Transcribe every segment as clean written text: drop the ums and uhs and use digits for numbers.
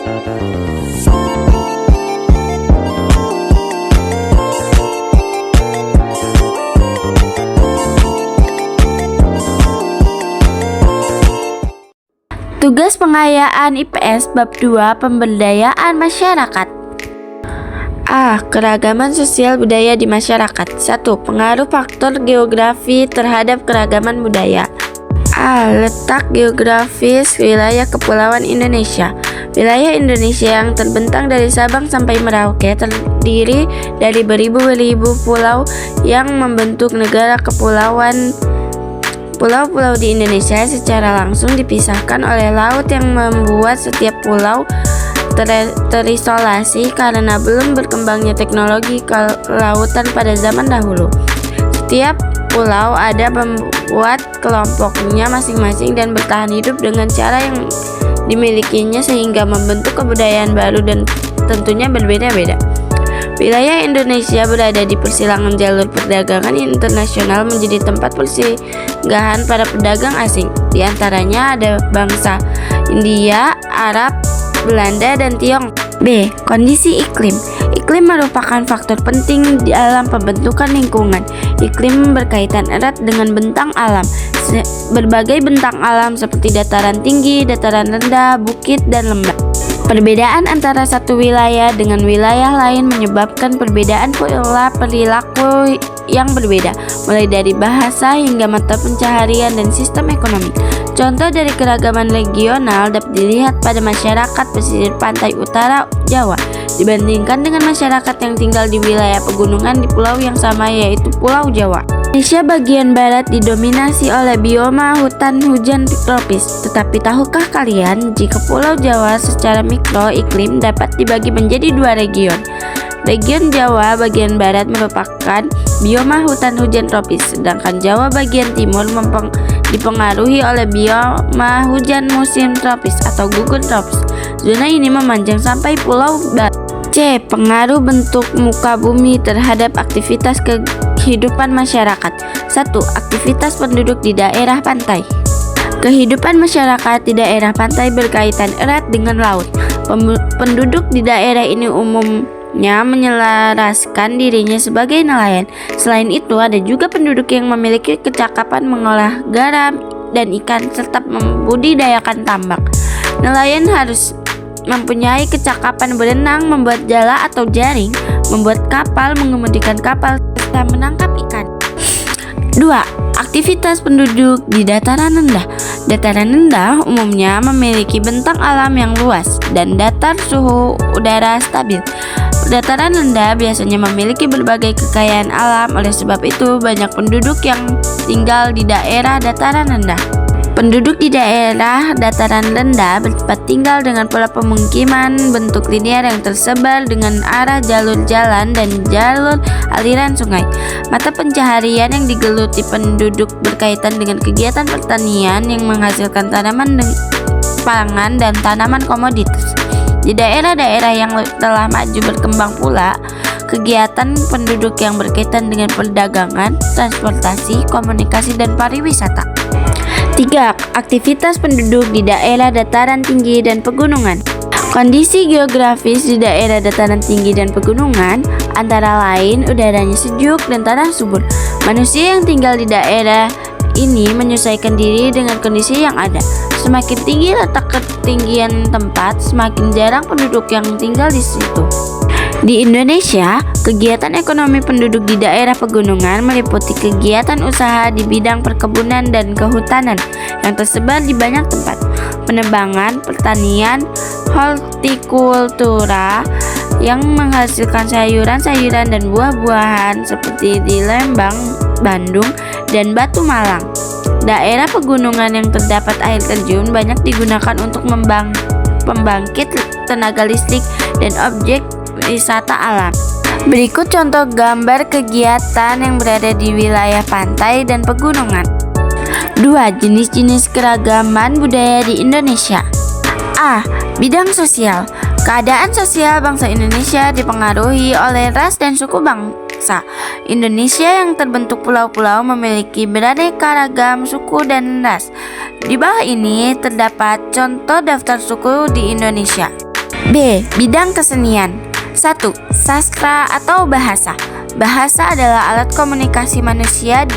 Tugas pengayaan IPS bab 2 Pemberdayaan masyarakat. A. Keragaman sosial budaya di masyarakat. 1. Pengaruh faktor geografi terhadap keragaman budaya. A. Letak geografis wilayah kepulauan Indonesia. Wilayah Indonesia yang terbentang dari Sabang sampai Merauke terdiri dari beribu-ribu pulau yang membentuk negara kepulauan. Pulau-pulau di Indonesia secara langsung dipisahkan oleh laut yang membuat setiap pulau terisolasi karena belum berkembangnya teknologi kelautan pada zaman dahulu. Setiap pulau ada membuat kelompoknya masing-masing dan bertahan hidup dengan cara yang dimilikinya sehingga membentuk kebudayaan baru dan tentunya berbeda-beda. Wilayah Indonesia berada di persilangan jalur perdagangan internasional menjadi tempat persinggahan para pedagang asing. Di antaranya ada bangsa India, Arab, Belanda, dan Tiongkok. B. Kondisi iklim. Iklim merupakan faktor penting dalam pembentukan lingkungan. Iklim berkaitan erat dengan bentang alam. Berbagai bentang alam seperti dataran tinggi, dataran rendah, bukit, dan lembah. Perbedaan antara satu wilayah dengan wilayah lain menyebabkan perbedaan pola perilaku yang berbeda, mulai dari bahasa hingga mata pencaharian dan sistem ekonomi. Contoh dari keragaman regional dapat dilihat pada masyarakat pesisir pantai utara Jawa dibandingkan dengan masyarakat yang tinggal di wilayah pegunungan di pulau yang sama, yaitu Pulau Jawa. Indonesia bagian barat didominasi oleh bioma hutan hujan tropis. Tetapi tahukah kalian jika Pulau Jawa secara mikro iklim dapat dibagi menjadi dua region? Region Jawa bagian barat merupakan bioma hutan hujan tropis, sedangkan Jawa bagian timur dipengaruhi oleh bioma hujan musim tropis atau gugur tropis. Zona ini memanjang sampai Pulau Barat. C. Pengaruh bentuk muka bumi terhadap aktivitas kehidupan masyarakat. 1. Aktivitas penduduk di daerah pantai. Kehidupan masyarakat di daerah pantai berkaitan erat dengan laut. Penduduk di daerah ini umumnya menyelaraskan dirinya sebagai nelayan. Selain itu, ada juga penduduk yang memiliki kecakapan mengolah garam dan ikan serta membudidayakan tambak. Nelayan harus mempunyai kecakapan berenang, membuat jala atau jaring, membuat kapal, mengemudikan kapal, serta menangkap ikan. 2. Aktivitas penduduk di dataran rendah. Dataran rendah umumnya memiliki bentang alam yang luas dan datar suhu udara stabil. Dataran rendah biasanya memiliki berbagai kekayaan alam, oleh sebab itu banyak penduduk yang tinggal di daerah dataran rendah. Penduduk di daerah dataran rendah bertempat tinggal dengan pola pemukiman bentuk linear yang tersebar dengan arah jalur jalan dan jalur aliran sungai. Mata pencaharian yang digeluti penduduk berkaitan dengan kegiatan pertanian yang menghasilkan tanaman pangan dan tanaman komoditas. Di daerah-daerah yang telah maju berkembang pula kegiatan penduduk yang berkaitan dengan perdagangan, transportasi, komunikasi, dan pariwisata. 3. Aktivitas penduduk di daerah dataran tinggi dan pegunungan. Kondisi geografis di daerah dataran tinggi dan pegunungan antara lain udaranya sejuk dan tanah subur. Manusia yang tinggal di daerah ini menyesuaikan diri dengan kondisi yang ada. Semakin tinggi letak ketinggian tempat, semakin jarang penduduk yang tinggal di situ. Di Indonesia, kegiatan ekonomi penduduk di daerah pegunungan meliputi kegiatan usaha di bidang perkebunan dan kehutanan yang tersebar di banyak tempat. Penebangan, pertanian, hortikultura yang menghasilkan sayuran-sayuran dan buah-buahan seperti di Lembang, Bandung, dan Batu Malang. Daerah pegunungan yang terdapat air terjun banyak digunakan untuk pembangkit tenaga listrik dan objek wisata alam. Berikut contoh gambar kegiatan yang berada di wilayah pantai dan pegunungan. 2. Jenis-jenis keragaman budaya di Indonesia. A. Bidang sosial. Keadaan sosial bangsa Indonesia dipengaruhi oleh ras dan suku bangsa. Indonesia yang terbentuk pulau-pulau memiliki beraneka ragam suku dan ras. Di bawah ini terdapat contoh daftar suku di Indonesia. B. Bidang kesenian. 1. Sastra atau bahasa. Bahasa adalah alat komunikasi manusia.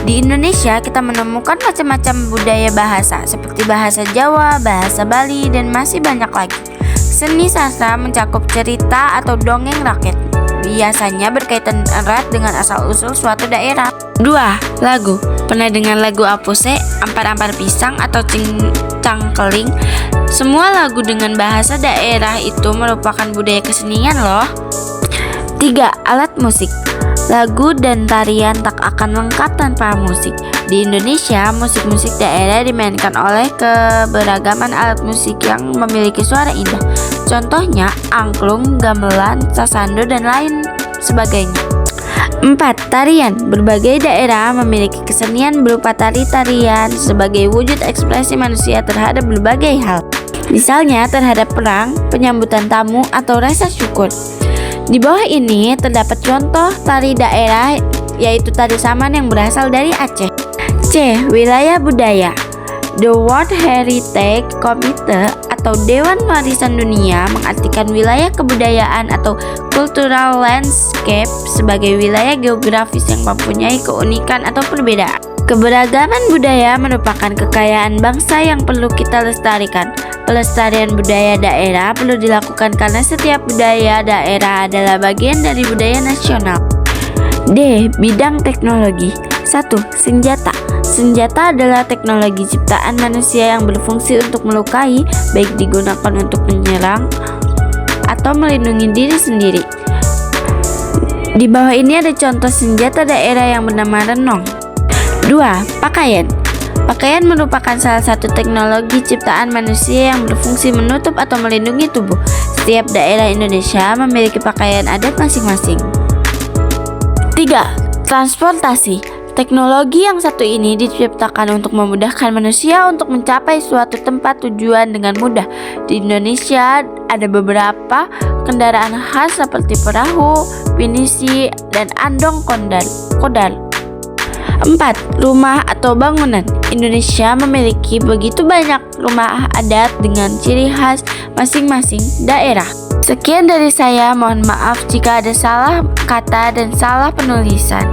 Di Indonesia kita menemukan macam-macam budaya bahasa seperti bahasa Jawa, bahasa Bali, dan masih banyak lagi. Seni sastra mencakup cerita atau dongeng rakyat. Biasanya berkaitan erat dengan asal-usul suatu daerah. 2. Lagu. Pernah dengar lagu Apuse, Ampar-ampar pisang, atau Cangkeling? Semua lagu dengan bahasa daerah itu merupakan budaya kesenian loh. 3. Alat musik. Lagu dan tarian tak akan lengkap tanpa musik. Di Indonesia, musik-musik daerah dimainkan oleh keberagaman alat musik yang memiliki suara indah. Contohnya angklung, gamelan, sasando, dan lain sebagainya. 4. Tarian. Berbagai daerah memiliki kesenian berupa tari-tarian sebagai wujud ekspresi manusia terhadap berbagai hal. Misalnya terhadap perang, penyambutan tamu, atau rasa syukur. Di bawah ini terdapat contoh tari daerah, yaitu tari Saman yang berasal dari Aceh. C. Wilayah budaya. The World Heritage Committee atau Dewan Warisan Dunia mengartikan wilayah kebudayaan atau cultural landscape sebagai wilayah geografis yang mempunyai keunikan atau perbedaan. Keberagaman budaya merupakan kekayaan bangsa yang perlu kita lestarikan. Pelestarian budaya daerah perlu dilakukan karena setiap budaya daerah adalah bagian dari budaya nasional. D. Bidang teknologi. 1. Senjata. Senjata adalah teknologi ciptaan manusia yang berfungsi untuk melukai, baik digunakan untuk menyerang atau melindungi diri sendiri. Di bawah ini ada contoh senjata daerah yang bernama renong. 2. Pakaian. Pakaian merupakan salah satu teknologi ciptaan manusia yang berfungsi menutup atau melindungi tubuh. Setiap daerah Indonesia memiliki pakaian adat masing-masing. 3. Transportasi. Teknologi yang satu ini diciptakan untuk memudahkan manusia untuk mencapai suatu tempat tujuan dengan mudah. Di Indonesia ada beberapa kendaraan khas seperti perahu, pinisi, dan andong kodar. 4. Rumah atau bangunan. Indonesia memiliki begitu banyak rumah adat dengan ciri khas masing-masing daerah. Sekian dari saya, mohon maaf jika ada salah kata dan salah penulisan.